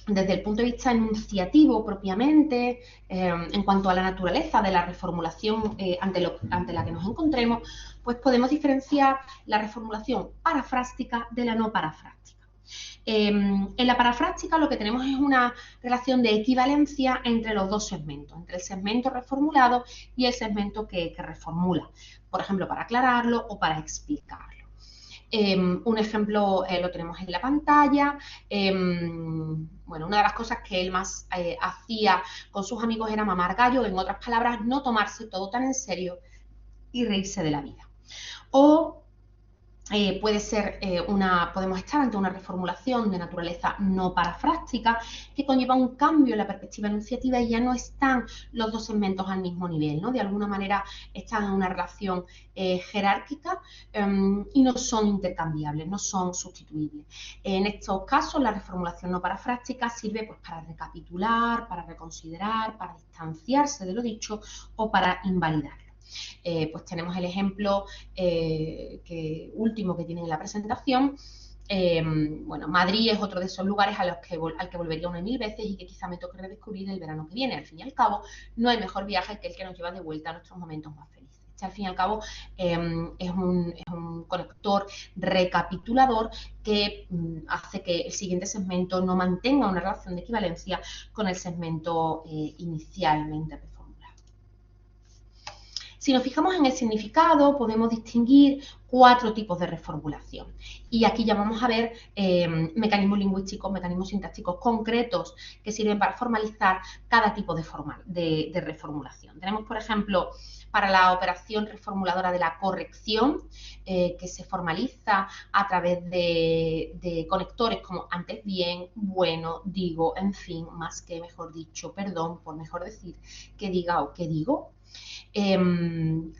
desde el punto de vista enunciativo propiamente, en cuanto a la naturaleza de la reformulación ante la que nos encontremos, pues podemos diferenciar la reformulación parafrástica de la no parafrástica. En la parafrástica lo que tenemos es una relación de equivalencia entre los dos segmentos, entre el segmento reformulado y el segmento que reformula, por ejemplo, para aclararlo o para explicarlo. Un ejemplo lo tenemos en la pantalla. Bueno, una de las cosas que él más hacía con sus amigos era mamar gallo, en otras palabras, no tomarse todo tan en serio y reírse de la vida. O puede ser podemos estar ante una reformulación de naturaleza no parafrástica que conlleva un cambio en la perspectiva enunciativa y ya no están los dos segmentos al mismo nivel, ¿no? De alguna manera están en una relación jerárquica y no son intercambiables, no son sustituibles. En estos casos, la reformulación no parafrástica sirve pues para recapitular, para reconsiderar, para distanciarse de lo dicho o para invalidarlo. Pues tenemos el ejemplo último que tiene en la presentación. Bueno, Madrid es otro de esos lugares al que volvería una y mil veces y que quizá me toque redescubrir el verano que viene. Al fin y al cabo, no hay mejor viaje que el que nos lleva de vuelta a nuestros momentos más felices. Al fin y al cabo es un conector recapitulador que hace que el siguiente segmento no mantenga una relación de equivalencia con el segmento inicialmente reformulado. Si nos fijamos en el significado, podemos distinguir 4 tipos de reformulación. Y aquí ya vamos a ver mecanismos lingüísticos, mecanismos sintácticos concretos que sirven para formalizar cada tipo de reformulación. Tenemos, por ejemplo, para la operación reformuladora de la corrección, que se formaliza a través de conectores como antes bien, bueno, digo, en fin, más que, mejor dicho, perdón, por mejor decir, que diga o que digo.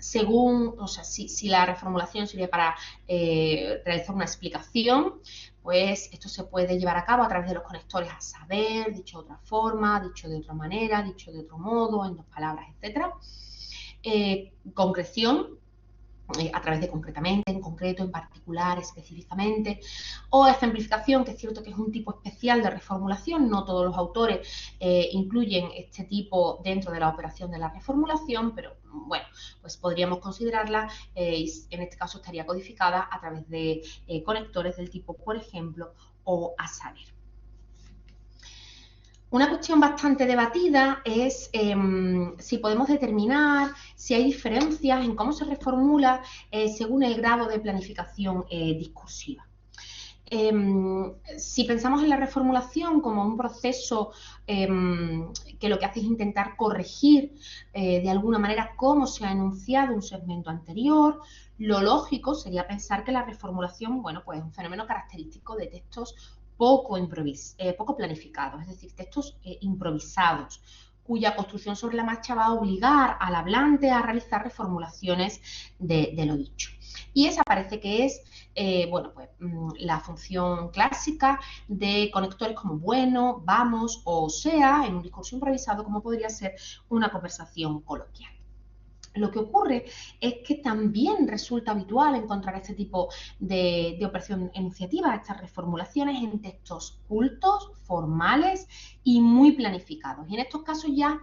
Si la reformulación sirve para realizar una explicación, pues esto se puede llevar a cabo a través de los conectores a saber, dicho de otra forma, dicho de otra manera, dicho de otro modo, en 2 palabras, etc. Concreción, a través de concretamente, en concreto, en particular, específicamente, o ejemplificación, que es cierto que es un tipo especial de reformulación, no todos los autores incluyen este tipo dentro de la operación de la reformulación, pero bueno, pues podríamos considerarla, en este caso estaría codificada a través de conectores del tipo, por ejemplo, o a saber. Una cuestión bastante debatida es si podemos determinar si hay diferencias en cómo se reformula según el grado de planificación discursiva. Si pensamos en la reformulación como un proceso que lo que hace es intentar corregir de alguna manera cómo se ha enunciado un segmento anterior, lo lógico sería pensar que la reformulación, bueno, pues es un fenómeno característico de textos poco planificados, es decir, textos improvisados, cuya construcción sobre la marcha va a obligar al hablante a realizar reformulaciones de lo dicho. Y esa parece que es la función clásica de conectores como bueno, vamos o sea, en un discurso improvisado como podría ser una conversación coloquial. Lo que ocurre es que también resulta habitual encontrar este tipo de operación enunciativa, estas reformulaciones en textos cultos, formales y muy planificados. Y en estos casos ya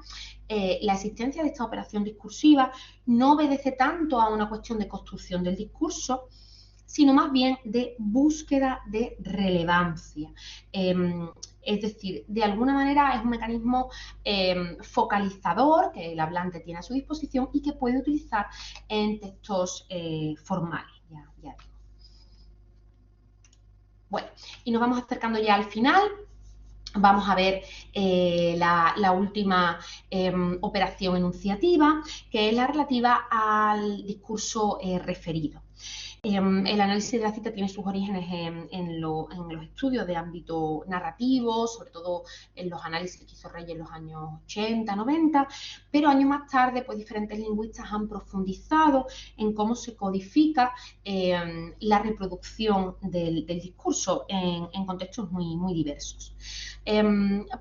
la existencia de esta operación discursiva no obedece tanto a una cuestión de construcción del discurso, sino más bien de búsqueda de relevancia. Es decir, de alguna manera es un mecanismo focalizador que el hablante tiene a su disposición y que puede utilizar en textos formales. Ya digo. Bueno, y nos vamos acercando ya al final. Vamos a ver la última operación enunciativa, que es la relativa al discurso referido. El análisis de la cita tiene sus orígenes en los estudios de ámbito narrativo, sobre todo en los análisis que hizo Rey en los años 80, 90, pero años más tarde, pues diferentes lingüistas han profundizado en cómo se codifica la reproducción del discurso en contextos muy diversos.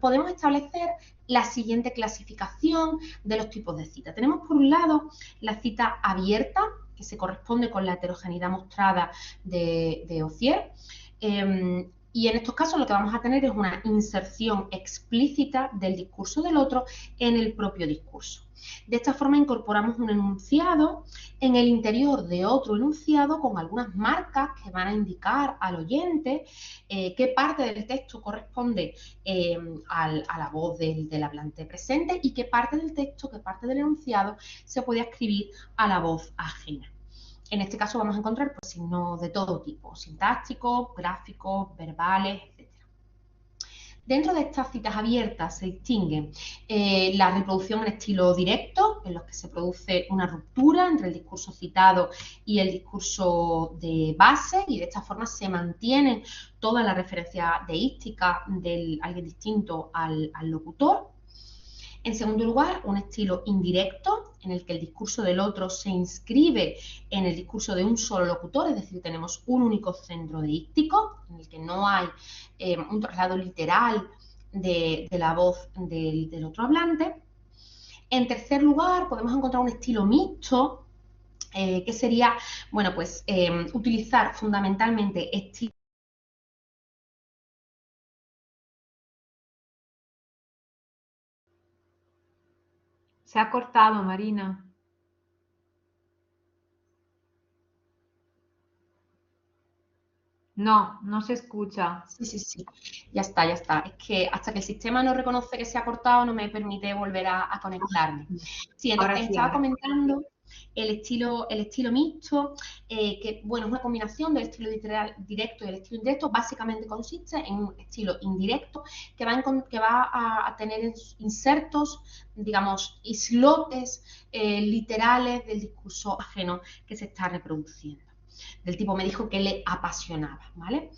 Podemos establecer la siguiente clasificación de los tipos de cita. Tenemos por un lado la cita abierta, que se corresponde con la heterogeneidad mostrada de Ozier. Y en estos casos lo que vamos a tener es una inserción explícita del discurso del otro en el propio discurso. De esta forma incorporamos un enunciado en el interior de otro enunciado con algunas marcas que van a indicar al oyente qué parte del texto corresponde a la voz del hablante presente y qué parte del texto, qué parte del enunciado se puede escribir a la voz ajena. En este caso vamos a encontrar pues, signos de todo tipo, sintácticos, gráficos, verbales, etc. Dentro de estas citas abiertas se distingue la reproducción en estilo directo, en los que se produce una ruptura entre el discurso citado y el discurso de base, y de esta forma se mantienen toda la referencia deística de alguien distinto al locutor. En segundo lugar, un estilo indirecto, en el que el discurso del otro se inscribe en el discurso de un solo locutor, es decir, tenemos un único centro deíctico, en el que no hay un traslado literal de la voz del otro hablante. En tercer lugar, podemos encontrar un estilo mixto, que sería, bueno, pues utilizar fundamentalmente estilos. Se ha cortado, Marina. No, no se escucha. Sí. Ya está. Es que hasta que el sistema no reconoce que se ha cortado, no me permite volver a conectarme. Sí, entonces estaba comentando el estilo mixto, que bueno, es una combinación del estilo literal directo y el estilo indirecto. Básicamente consiste en un estilo indirecto que va a tener insertos, digamos, islotes literales del discurso ajeno que se está reproduciendo. Del tipo me dijo que le apasionaba, ¿vale?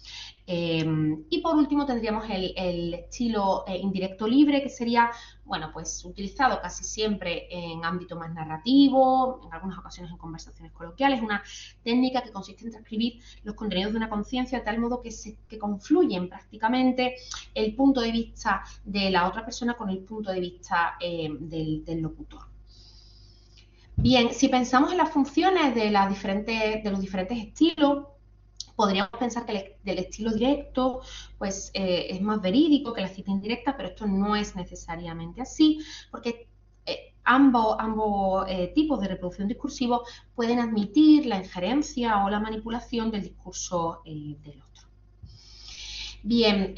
Y por último tendríamos el estilo indirecto libre, que sería, bueno, pues utilizado casi siempre en ámbito más narrativo, en algunas ocasiones en conversaciones coloquiales, una técnica que consiste en transcribir los contenidos de una conciencia de tal modo que confluyen prácticamente el punto de vista de la otra persona con el punto de vista del locutor. Bien, si pensamos en las funciones de los diferentes estilos, podríamos pensar que del estilo directo pues, es más verídico que la cita indirecta, pero esto no es necesariamente así, porque ambos tipos de reproducción discursivo pueden admitir la injerencia o la manipulación del discurso del otro. Bien,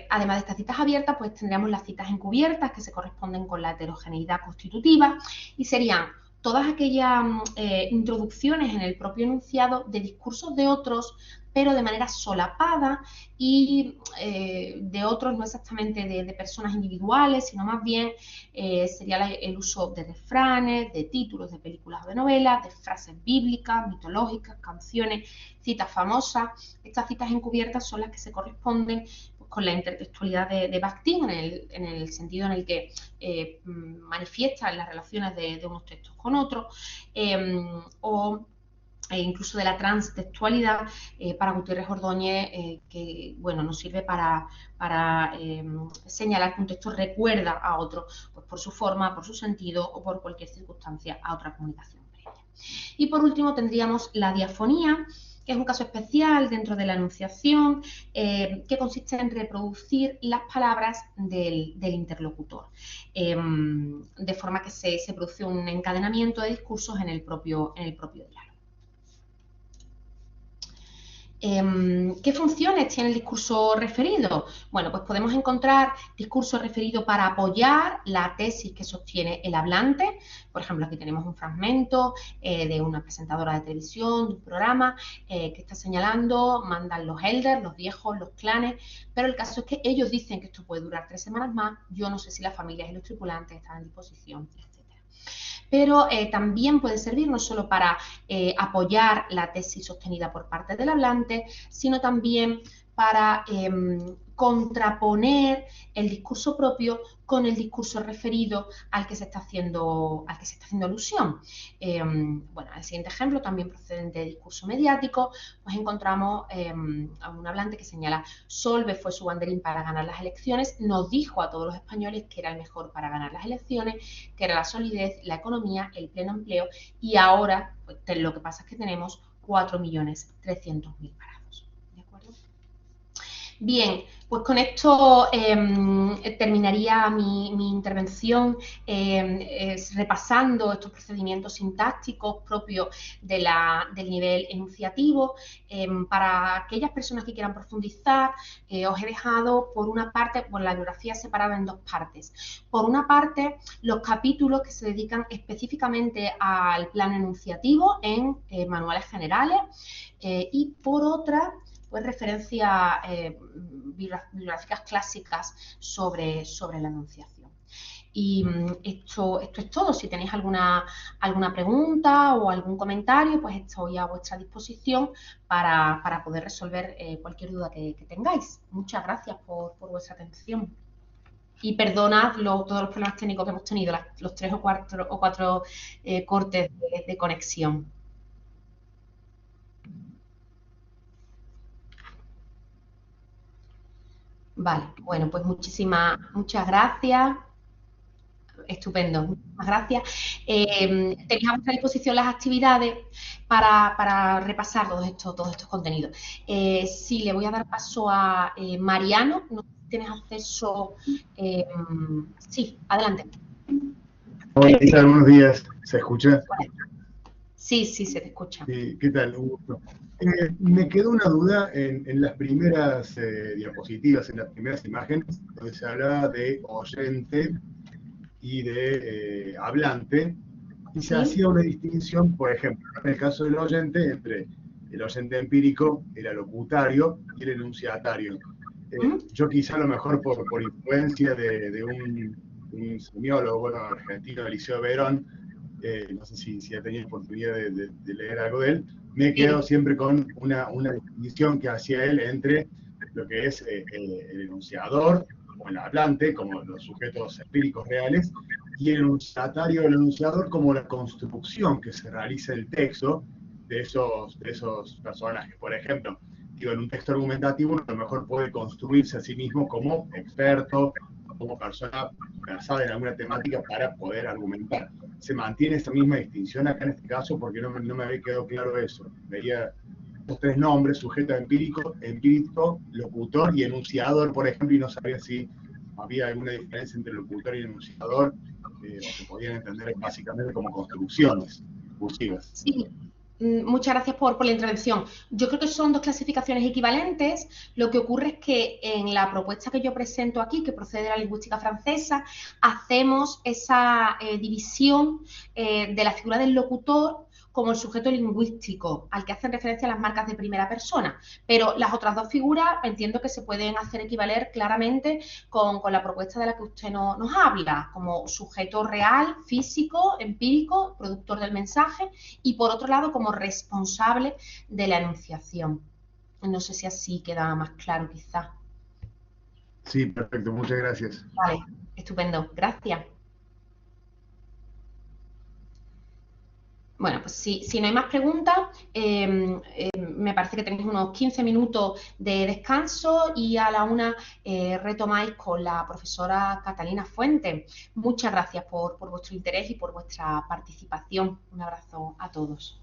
además de estas citas abiertas, pues tendríamos las citas encubiertas que se corresponden con la heterogeneidad constitutiva y serían todas aquellas introducciones en el propio enunciado de discursos de otros, pero de manera solapada y de otros no exactamente de personas individuales, sino más bien sería el uso de refranes, de títulos de películas o de novelas, de frases bíblicas, mitológicas, canciones, citas famosas. Estas citas encubiertas son las que se corresponden con la intertextualidad de Bakhtin, en el sentido en el que manifiesta las relaciones de unos textos con otros, o incluso de la transtextualidad para Gutiérrez Ordóñez, que bueno, nos sirve para señalar que un texto recuerda a otro, pues por su forma, por su sentido o por cualquier circunstancia a otra comunicación previa. Y por último tendríamos la diafonía, que es un caso especial dentro de la enunciación, que consiste en reproducir las palabras del interlocutor, de forma que se produce un encadenamiento de discursos en el propio diálogo. ¿Qué funciones tiene el discurso referido? Bueno, pues podemos encontrar discurso referido para apoyar la tesis que sostiene el hablante. Por ejemplo, aquí tenemos un fragmento de una presentadora de televisión, de un programa, que está señalando, mandan los elders, los viejos, los clanes, pero el caso es que ellos dicen que esto puede durar 3 semanas más. Yo no sé si las familias y los tripulantes están en disposición, etc. Pero también puede servir no solo para apoyar la tesis sostenida por parte del hablante, sino también para contraponer el discurso propio con el discurso referido al que se está haciendo alusión. Bueno, el siguiente ejemplo, también procedente de discurso mediático, pues encontramos a un hablante que señala: Solves fue su banderín para ganar las elecciones, nos dijo a todos los españoles que era el mejor para ganar las elecciones, que era la solidez, la economía, el pleno empleo, y ahora pues, lo que pasa es que tenemos 4.300.000 parados. ¿De acuerdo? Bien, pues con esto terminaría mi intervención repasando estos procedimientos sintácticos propios del nivel enunciativo. Para aquellas personas que quieran profundizar, os he dejado por una parte, pues la bibliografía separada en 2 partes. Por una parte, los capítulos que se dedican específicamente al plano enunciativo en manuales generales, y por otra, pues referencias bibliográficas clásicas sobre la enunciación. Y esto es todo. Si tenéis alguna pregunta o algún comentario, pues estoy a vuestra disposición para poder resolver cualquier duda que tengáis. Muchas gracias por vuestra atención. Y perdonad todos los problemas técnicos que hemos tenido, los 3 o 4 cortes de conexión. Vale, bueno, pues muchas gracias. Estupendo, muchas gracias. Tenéis a vuestra disposición las actividades para repasar todos estos contenidos. Sí, le voy a dar paso a Mariano. No sé si tienes acceso. Sí, adelante. Hola, ¿qué tal? Buenos días. ¿Se escucha? Sí, se te escucha. Sí, ¿qué tal? Un gusto. Me quedó una duda en las primeras diapositivas, en las primeras imágenes, donde se hablaba de oyente y de hablante, y se hacía una distinción, por ejemplo, en el caso del oyente, entre el oyente empírico, el alocutario y el enunciatario. Yo quizá a lo mejor por influencia de un semiólogo, bueno, argentino, Eliseo Verón, no sé si ha tenido oportunidad de leer algo de él, me he quedado siempre con una distinción que hacía él entre lo que es el enunciador, o el hablante, como los sujetos empíricos reales, y el enunciatario o el enunciador como la construcción que se realiza el texto de esos personajes. Por ejemplo, digo, en un texto argumentativo uno a lo mejor puede construirse a sí mismo como experto, como persona versada en alguna temática para poder argumentar. ¿Se mantiene esa misma distinción acá en este caso? Porque no me había quedado claro eso. Veía los 3 nombres: sujeto empírico, locutor y enunciador, por ejemplo, y no sabía si había alguna diferencia entre locutor y enunciador, o se podían entender básicamente como construcciones discursivas. Sí. Muchas gracias por la intervención. Yo creo que son 2 clasificaciones equivalentes. Lo que ocurre es que en la propuesta que yo presento aquí, que procede de la lingüística francesa, hacemos esa división de la figura del locutor como el sujeto lingüístico, al que hacen referencia las marcas de primera persona. Pero las otras 2 figuras entiendo que se pueden hacer equivaler claramente con la propuesta de la que usted nos habla, como sujeto real, físico, empírico, productor del mensaje, y por otro lado como responsable de la enunciación. No sé si así queda más claro, quizá. Sí, perfecto, muchas gracias. Vale, estupendo, gracias. Bueno, pues si no hay más preguntas, me parece que tenéis unos 15 minutos de descanso y a la 1 retomáis con la profesora Catalina Fuentes. Muchas gracias por vuestro interés y por vuestra participación. Un abrazo a todos.